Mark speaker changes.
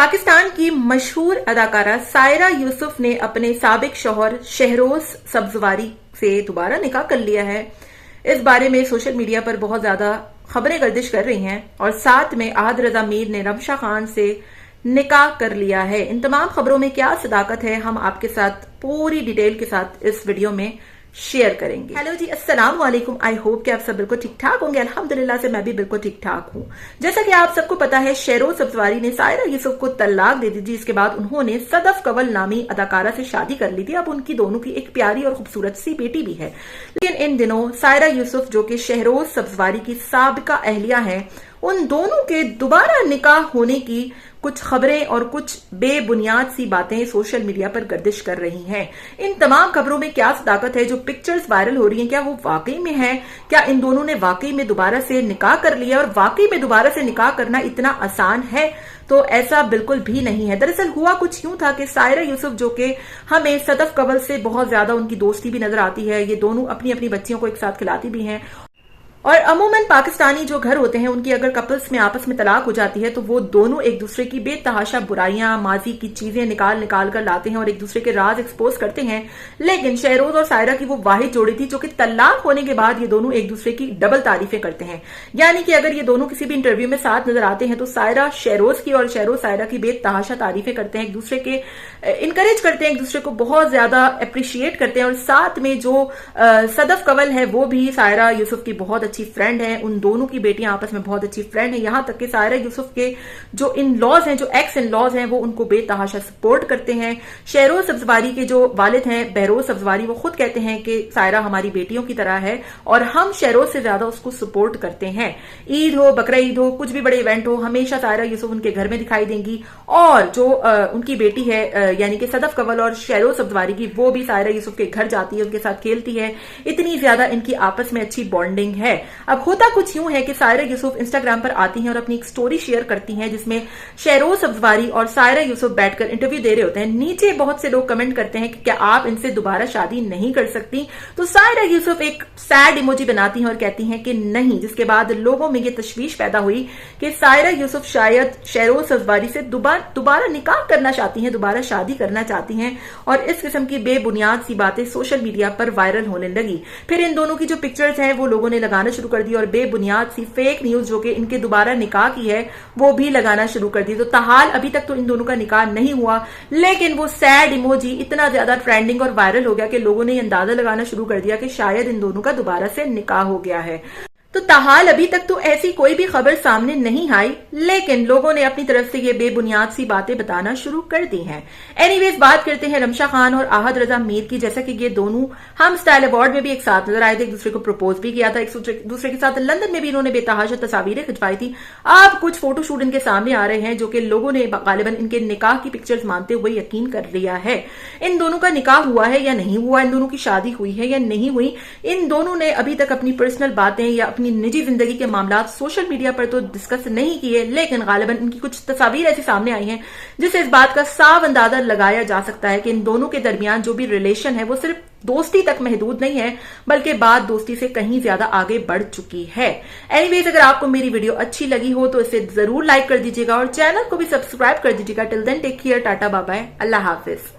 Speaker 1: پاکستان کی مشہور اداکارہ سائرہ یوسف نے اپنے سابق شوہر شہروز سبزواری سے دوبارہ نکاح کر لیا ہے۔ اس بارے میں سوشل میڈیا پر بہت زیادہ خبریں گردش کر رہی ہیں اور ساتھ میں احد رضا میر نے رمشا خان سے نکاح کر لیا ہے۔ ان تمام خبروں میں کیا صداقت ہے، ہم آپ کے ساتھ پوری ڈیٹیل کے ساتھ اس ویڈیو میں شیئر کریں گے۔ ہیلو جی، السلام علیکم۔ آئی ہوپ کہ آپ سب بالکل ٹھیک ٹھاک ہوں گے۔ الحمدللہ سے میں بھی بالکل ٹھیک ٹھاک ہوں۔ جیسا کہ آپ سب کو پتا ہے، شہروز سبزواری نے سائرہ یوسف کو طلاق دے دی تھی۔ اس کے بعد انہوں نے صدف کنول نامی اداکارہ سے شادی کر لی تھی۔ اب ان کی دونوں کی ایک پیاری اور خوبصورت سی بیٹی بھی ہے، لیکن ان دنوں سائرہ یوسف جو کہ شہروز سبزواری کی سابقہ اہلیہ ہیں، ان دونوں کے دوبارہ نکاح ہونے کی کچھ خبریں اور کچھ بے بنیاد سی باتیں سوشل میڈیا پر گردش کر رہی ہیں۔ ان تمام خبروں میں کیا صداقت ہے؟ جو پکچرز وائرل ہو رہی ہیں، کیا وہ واقعی میں ہے؟ کیا ان دونوں نے واقعی میں دوبارہ سے نکاح کر لیا؟ اور واقعی میں دوبارہ سے نکاح کرنا اتنا آسان ہے؟ تو ایسا بالکل بھی نہیں ہے۔ دراصل ہوا کچھ یوں تھا کہ سائرہ یوسف جو کہ ہمیں صدف کنول سے بہت زیادہ ان کی دوستی بھی نظر آتی ہے، یہ دونوں اپنی اپنی بچیوں کو ایک ساتھ کھلاتی بھی ہیں، اور عموماً پاکستانی جو گھر ہوتے ہیں ان کی اگر کپلز میں آپس میں طلاق ہو جاتی ہے تو وہ دونوں ایک دوسرے کی بے تحاشا برائیاں، ماضی کی چیزیں نکال کر لاتے ہیں اور ایک دوسرے کے راز ایکسپوز کرتے ہیں۔ لیکن شہروز اور سائرہ کی وہ واحد جوڑی تھی جو کہ طلاق ہونے کے بعد یہ دونوں ایک دوسرے کی ڈبل تعریفیں کرتے ہیں۔ یعنی کہ اگر یہ دونوں کسی بھی انٹرویو میں ساتھ نظر آتے ہیں تو سائرہ شہروز کی اور شہروز سائرہ کی بے تحاشا تعریفیں کرتے ہیں، ایک دوسرے کے انکریج کرتے ہیں، ایک دوسرے کو بہت زیادہ اپریشیٹ کرتے ہیں۔ اور ساتھ میں جو صدف کنول ہے وہ بھی سائرہ یوسف کی بہت اچھی فرینڈ ہے، ان دونوں کی بیٹیاں آپس میں بہت اچھی فرینڈ ہیں، یہاں تک کہ سائرہ یوسف کے جو ان لاز ہیں، جو ایکس ان لاز ہیں، وہ ان کو بے تحاشا سپورٹ کرتے ہیں۔ شہروز سبزواری کے جو والد ہیں بہروز سبزواری، وہ خود کہتے ہیں کہ سائرہ ہماری بیٹیوں کی طرح ہے اور ہم شہروز سے زیادہ اس کو سپورٹ کرتے ہیں۔ عید ہو، بقرہ عید ہو، کچھ بھی بڑے ایونٹ ہو، ہمیشہ سائرہ یوسف ان کے گھر میں دکھائی دیں گی، اور جو ان کی بیٹی ہے یعنی کہ صدف کنول اور شہروز سبزواری کی، وہ بھی سائرہ یوسف کے گھر جاتی ہے، ان کے ساتھ کھیلتی ہے، اتنی زیادہ ان کی آپس میں اچھی بانڈنگ ہے۔ اب ہوتا کچھ یوں ہے کہ سائرہ یوسف انسٹاگرام پر آتی ہیں اور اپنی ایک سٹوری شیئر کرتی ہیں جس میں شہروز سبزواری اور سائرہ یوسف بیٹھ کر انٹرویو دے رہے ہوتے ہیں۔ نیچے بہت سے لوگ کمنٹ کرتے ہیں کہ کیا آپ ان سے دوبارہ شادی نہیں کر سکتی؟ تو سائرہ یوسف ایک سیڈ ایموجی بناتی ہیں اور کہتی ہیں کہ نہیں، جس کے بعد لوگوں میں یہ تشویش پیدا ہوئی کہ سائرہ یوسف شاید شہروز سبزواری سے دوبارہ نکاح کرنا چاہتی ہیں، دوبارہ شادی کرنا چاہتی ہیں، اور اس قسم کی بے بنیاد سی باتیں سوشل میڈیا پر وائرل ہونے لگی۔ پھر ان دونوں کی جو پکچرز ہیں وہ لوگوں نے لگانا شروع کر دی اور بے بنیاد سی فیک نیوز جو کہ ان کے دوبارہ نکاح کی ہے وہ بھی لگانا شروع کر دی۔ تو تاحال ابھی تک تو ان دونوں کا نکاح نہیں ہوا، لیکن وہ سیڈ ایموجی اتنا زیادہ ٹرینڈنگ اور وائرل ہو گیا کہ لوگوں نے یہ اندازہ لگانا شروع کر دیا کہ شاید ان دونوں کا دوبارہ سے نکاح ہو گیا ہے۔ تو تاحال ابھی تک تو ایسی کوئی بھی خبر سامنے نہیں آئی، لیکن لوگوں نے اپنی طرف سے یہ بے بنیاد سی باتیں بتانا شروع کر دی ہیں۔ اینی ویز، بات کرتے ہیں رمشا خان اور احد رضا میر کی۔ جیسا کہ یہ دونوں ہم سٹائل ایوارڈ میں بھی ایک ساتھ نظر آئے تھے، ایک دوسرے کو پروپوز بھی کیا تھا، ایک دوسرے کے ساتھ لندن میں بھی انہوں نے بے تحاشا تصاویریں کھنچوائی تھی۔ اب کچھ فوٹو شوٹ ان کے سامنے آ رہے ہیں جو کہ لوگوں نے غالباً ان کے نکاح کی پکچرز مانتے ہوئے یقین کر لیا ہے۔ ان دونوں کا نکاح ہوا ہے یا نہیں ہوا، ان دونوں کی شادی ہوئی ہے یا نہیں ہوئی، ان دونوں نے ابھی تک اپنی پرسنل باتیں یا اپنی نجی زندگی کے معاملات سوشل میڈیا پر تو ڈسکس نہیں کیے، لیکن غالباً ان کی کچھ تصاویر ایسی سامنے آئی ہیں جس سے اس بات کا صاف اندازہ لگایا جا سکتا ہے کہ ان دونوں کے درمیان جو بھی ریلیشن ہے وہ صرف دوستی تک محدود نہیں ہے، بلکہ بات دوستی سے کہیں زیادہ آگے بڑھ چکی ہے۔ اینی ویز، اگر آپ کو میری ویڈیو اچھی لگی ہو تو اسے ضرور لائک کر دیجیے گا اور چینل کو بھی سبسکرائب کر دیجیے گا۔ Till then take care, tata, bye bye, اللہ حافظ۔